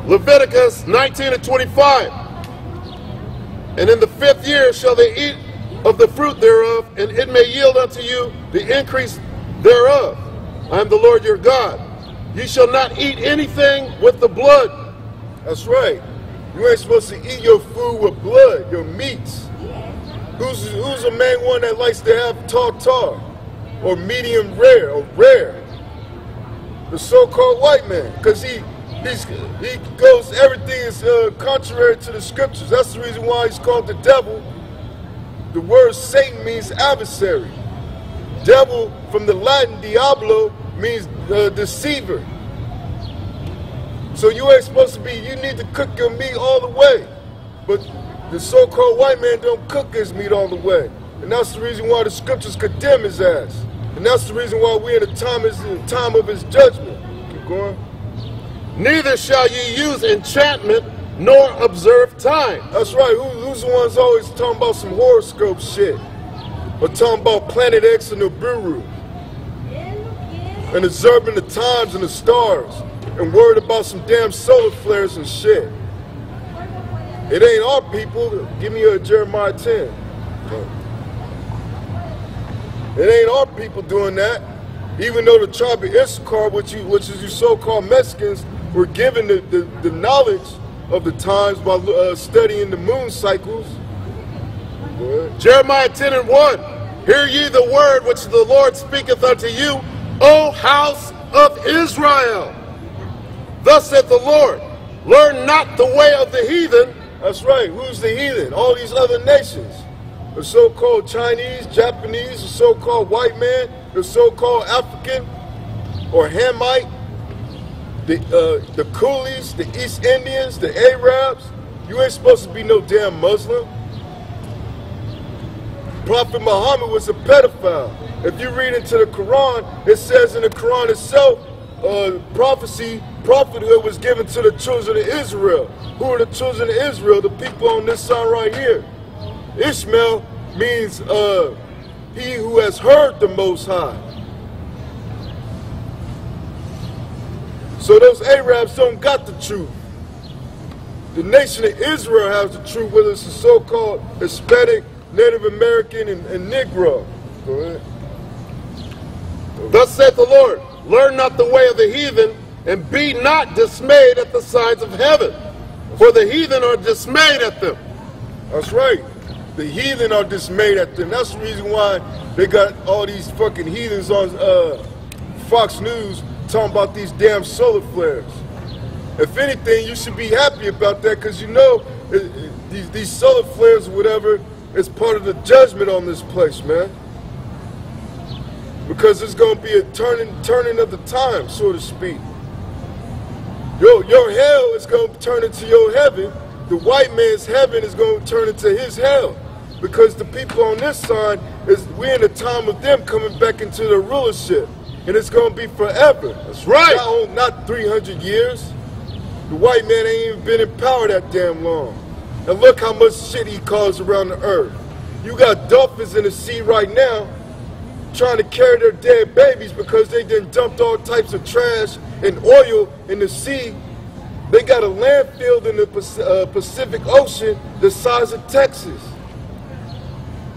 Leviticus 19 and 25. And in the 5th year shall they eat of the fruit thereof, and it may yield unto you the increase thereof. I am the Lord your God. Ye shall not eat anything with the blood. That's right. You ain't supposed to eat your food with blood, your meats. Who's the main one that likes to have tartar or medium rare or rare? The so-called white man, because he goes, everything is contrary to the scriptures. That's the reason why he's called the devil. The word Satan means adversary. Devil from the Latin diablo means deceiver. So you ain't supposed to be, you need to cook your meat all the way. But the so-called white man don't cook his meat all the way. And that's the reason why the scriptures condemn his ass. And that's the reason why we're in the time of his judgment. Keep going. Neither shall ye use enchantment nor observe time. That's right. Who's the ones always talking about some horoscope shit? Or talking about Planet X and the Nibiru? And observing the times and the stars. And worried about some damn solar flares and shit. It ain't our people. Give me a Jeremiah 10. It ain't our people doing that. Even though the tribe of Issachar, which is you so-called Mexicans, were given the knowledge of the times by studying the moon cycles. Jeremiah 10 and 1. Hear ye the word which the Lord speaketh unto you, O house of Israel. Thus saith the Lord, learn not the way of the heathen. That's right. Who's the heathen? All these other nations. The so-called Chinese, Japanese, the so-called white man, the so-called African or Hamite, the Coolies, the East Indians, the Arabs. You ain't supposed to be no damn Muslim. Prophet Muhammad was a pedophile. If you read into the Quran, it says in the Quran itself, prophethood was given to the children of Israel. Who are the children of Israel? The people on this side right here. Ishmael means he who has heard the Most High. So those Arabs don't got the truth. The nation of Israel has the truth, whether it's the so-called Hispanic, Native American, and Negro. Go ahead. Thus saith the Lord, learn not the way of the heathen, and be not dismayed at the signs of heaven. For the heathen are dismayed at them. That's right. The heathen are dismayed at them. That's the reason why they got all these fucking heathens on Fox News talking about these damn solar flares. If anything, you should be happy about that, because you know these solar flares or whatever is part of the judgment on this place, man. Because it's going to be a turning of the time, so to speak. Your hell is going to turn into your heaven. The white man's heaven is going to turn into his hell. Because the people on this side, we're in the time of them coming back into the rulership. And it's going to be forever. That's right. Not 300 years. The white man ain't even been in power that damn long. And look how much shit he caused around the earth. You got dolphins in the sea right now trying to carry their dead babies because they done dumped all types of trash and oil in the sea. They got a landfill in the Pacific Ocean the size of Texas.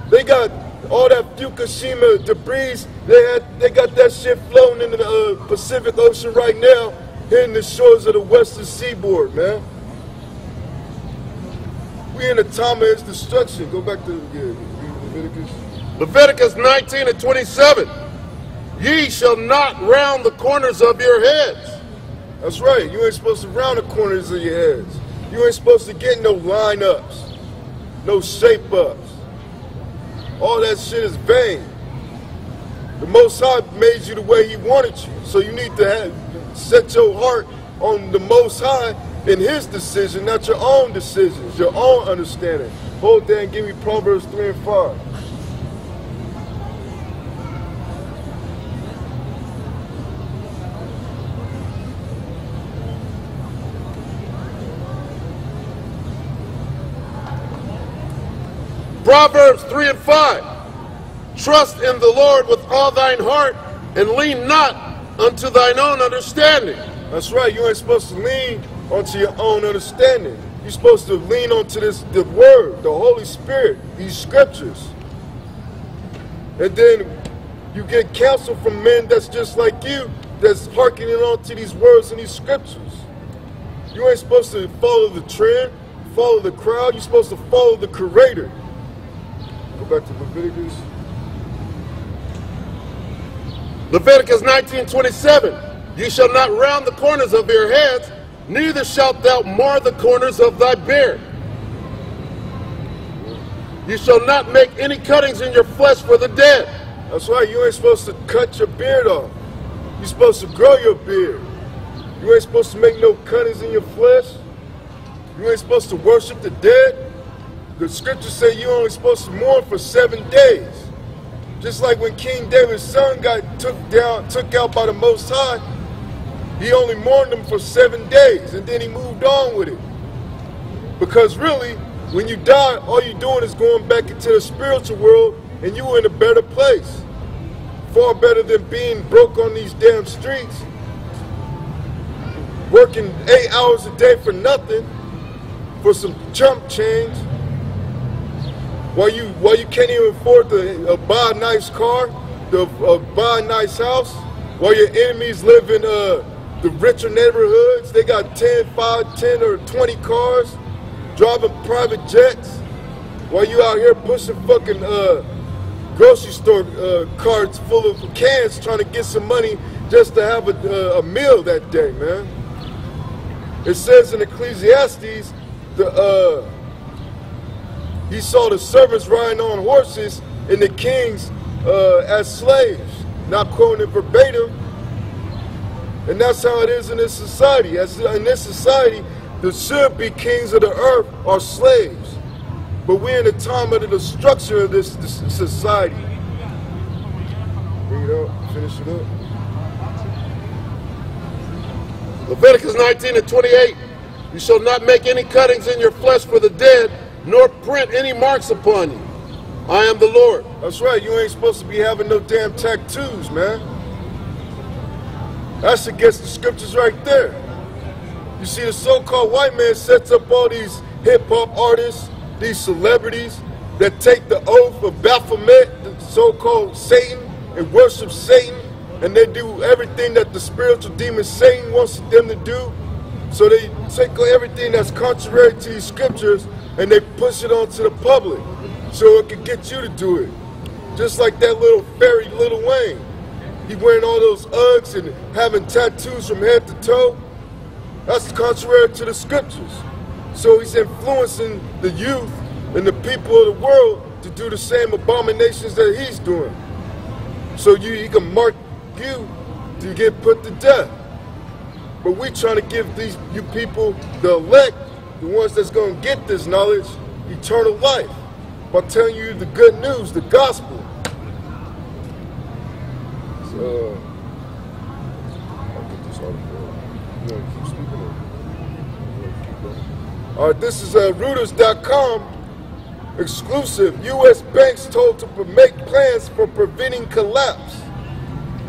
They got all that Fukushima debris. They got that shit floating in the Pacific Ocean right now, hitting the shores of the western seaboard, man. We in the time of its destruction. Go back to Leviticus. Leviticus 19 and 27. Ye shall not round the corners of your heads. That's right. You ain't supposed to round the corners of your heads. You ain't supposed to get no line-ups, no shape-ups. All that shit is vain. The Most High made you the way He wanted you. So you need to set your heart on the Most High in His decision, not your own decisions, your own understanding. Hold there and give me Proverbs 3 and 5. Proverbs 3 and 5. Trust in the Lord with all thine heart, and lean not unto thine own understanding. That's right. You ain't supposed to lean onto your own understanding. You're supposed to lean onto the Word, the Holy Spirit, these scriptures. And then you get counsel from men that's just like you, that's hearkening on to these words and these scriptures. You ain't supposed to follow the trend, follow the crowd. You're supposed to follow the Creator. Go back to Leviticus. Leviticus 19:27. You shall not round the corners of your heads, neither shalt thou mar the corners of thy beard. You shall not make any cuttings in your flesh for the dead. That's right. You ain't supposed to cut your beard off. You're supposed to grow your beard. You ain't supposed to make no cuttings in your flesh. You ain't supposed to worship the dead. The scriptures say you're only supposed to mourn for 7 days. Just like when King David's son got took out by the Most High, he only mourned him for 7 days, and then he moved on with it. Because really, when you die, all you're doing is going back into the spiritual world, and you in a better place. Far better than being broke on these damn streets, working 8 hours a day for nothing, for some chump change, while you can't even afford to buy a nice car, to buy a nice house, while your enemies live in the richer neighborhoods. They got 10 or 20 cars, driving private jets, while you out here pushing fucking grocery store carts full of cans trying to get some money just to have a meal that day, man. It says in Ecclesiastes, he saw the servants riding on horses and the kings as slaves. Not quoting it verbatim. And that's how it is in this society. In this society, the should-be kings of the earth are slaves. But we're in the time of the destruction of this society. Bring it up, finish it up. Leviticus 19:28. You shall not make any cuttings in your flesh for the dead, nor print any marks upon you. I am the Lord. That's right. You ain't supposed to be having no damn tattoos, man. That's against the scriptures right there. You see, the so-called white man sets up all these hip-hop artists, these celebrities that take the oath of Baphomet, the so-called Satan, and worship Satan, and they do everything that the spiritual demon Satan wants them to do. So they take everything that's contrary to these scriptures and they push it onto the public so it can get you to do it. Just like that little fairy Lil Wayne. He wearing all those Uggs and having tattoos from head to toe. That's contrary to the scriptures. So he's influencing the youth and the people of the world to do the same abominations that he's doing. So he can mark you to get put to death. But we trying to give you people, the elect, the ones that's going to get this knowledge, eternal life, by telling you the good news, the gospel. So, I'll get this article. You want to keep speaking or? All right, this is Reuters.com. Exclusive. U.S. banks told to make plans for preventing collapse.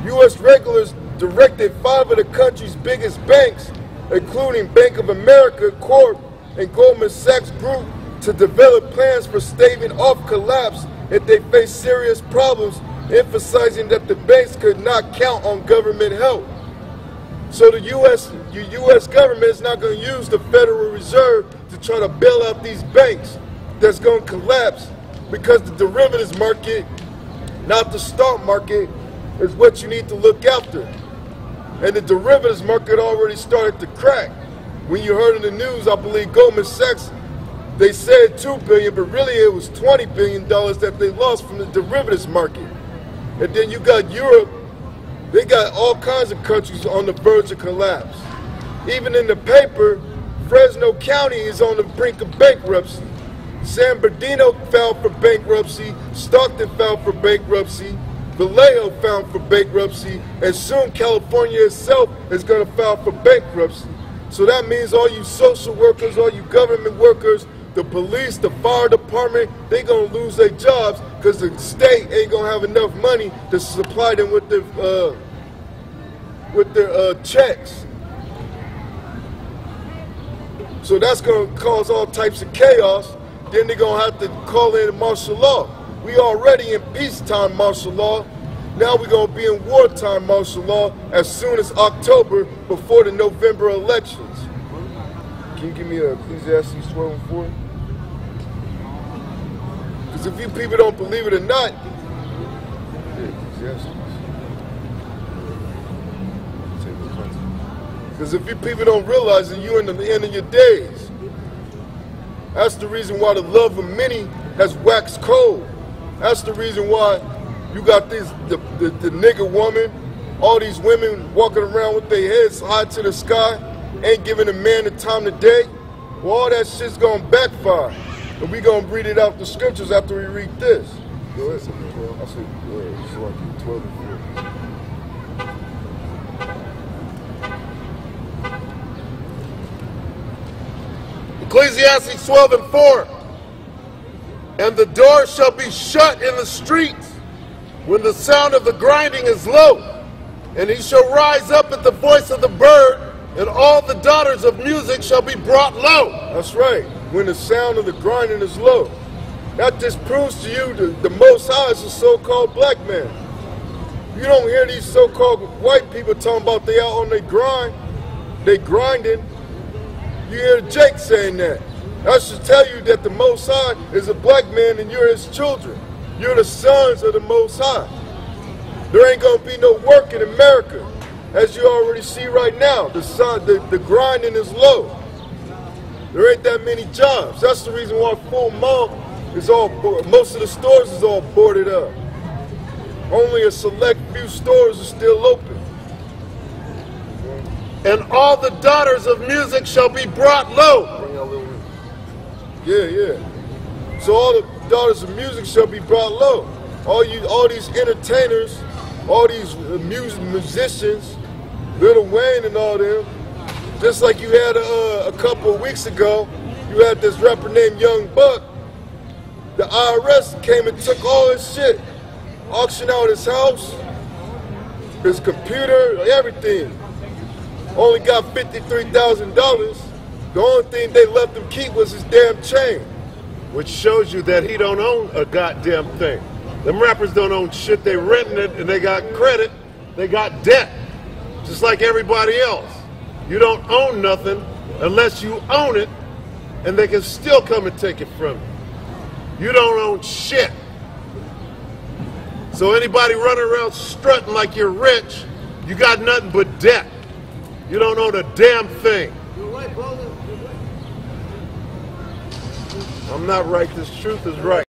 U.S. regulators directed 5 of the country's biggest banks, including Bank of America Corp and Goldman Sachs Group, to develop plans for staving off collapse if they face serious problems, emphasizing that the banks could not count on government help. So the U.S. government is not going to use the Federal Reserve to try to bail out these banks that's going to collapse, because the derivatives market, not the stock market, is what you need to look after. And the derivatives market already started to crack. When you heard in the news, I believe Goldman Sachs, they said $2 billion, but really it was $20 billion that they lost from the derivatives market. And then you got Europe, they got all kinds of countries on the verge of collapse. Even in the paper, Fresno County is on the brink of bankruptcy. San Bernardino filed for bankruptcy, Stockton filed for bankruptcy, Vallejo filed for bankruptcy, and soon California itself is going to file for bankruptcy. So that means all you social workers, all you government workers, the police, the fire department, they gonna lose their jobs because the state ain't gonna have enough money to supply them with their checks. So that's gonna cause all types of chaos. Then they're gonna have to call in martial law. We already in peacetime martial law. Now we're gonna be in wartime martial law as soon as October, before the November elections. Can you give me a Ecclesiastes 12:4? Because if you people don't believe it or not, because if you people don't realize that you're in the end of your days, that's the reason why the love of many has waxed cold. That's the reason why you got this, the nigger woman, all these women walking around with their heads high to the sky, ain't giving a man the time of day. Well, all that shit's gonna backfire. And we gonna read it out the scriptures after we read this. Go ahead, 12. I said, go ahead. So I keep 12 and 4. Ecclesiastes 12:4. And the door shall be shut in the streets when the sound of the grinding is low, and he shall rise up at the voice of the bird, and all the daughters of music shall be brought low. That's right, when the sound of the grinding is low. That just proves to you the Most High is a so-called black man. You don't hear these so-called white people talking about they out on their grind, they grinding. You hear Jake saying that. That should tell you that the Most High is a black man and you're his children. You're the sons of the Most High. There ain't gonna be no work in America. As you already see right now, the grinding is low. There ain't that many jobs. That's the reason why Full Mall is most of the stores is all boarded up. Only a select few stores are still open. And all the daughters of music shall be brought low. Yeah. So all the daughters of music shall be brought low. All these entertainers, all these musicians, Lil Wayne and all them, just like you had a couple of weeks ago, you had this rapper named Young Buck. The IRS came and took all his shit, auctioned out his house, his computer, everything. Only got $53,000. The only thing they let them keep was his damn chain. Which shows you that he don't own a goddamn thing. Them rappers don't own shit, they renting it and they got credit, they got debt. Just like everybody else. You don't own nothing unless you own it, and they can still come and take it from you. You don't own shit. So anybody running around strutting like you're rich, you got nothing but debt. You don't own a damn thing. I'm not right, this truth is right.